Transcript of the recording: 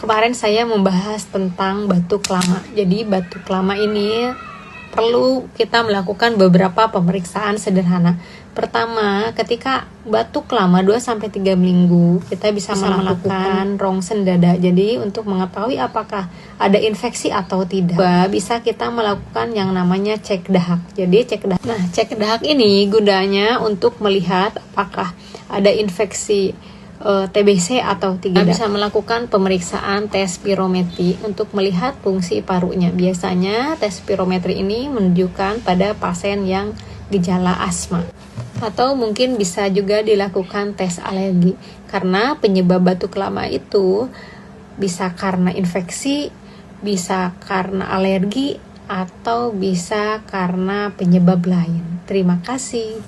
Kemarin saya membahas tentang batuk lama. Jadi batuk lama ini perlu kita melakukan beberapa pemeriksaan sederhana. Pertama, ketika batuk lama 2-3 minggu, kita bisa melakukan rongsen dada. Jadi untuk mengetahui apakah ada infeksi atau tidak, bisa kita melakukan yang namanya cek dahak. Jadi cek dahak. Nah, cek dahak ini gunanya untuk melihat apakah ada infeksi TBC atau tidak. Bisa melakukan pemeriksaan tes spirometri untuk melihat fungsi parunya. Biasanya tes spirometri ini menunjukkan pada pasien yang gejala asma. Atau mungkin bisa juga dilakukan tes alergi. Karena penyebab batuk lama itu bisa karena infeksi, bisa karena alergi, atau bisa karena penyebab lain. Terima kasih.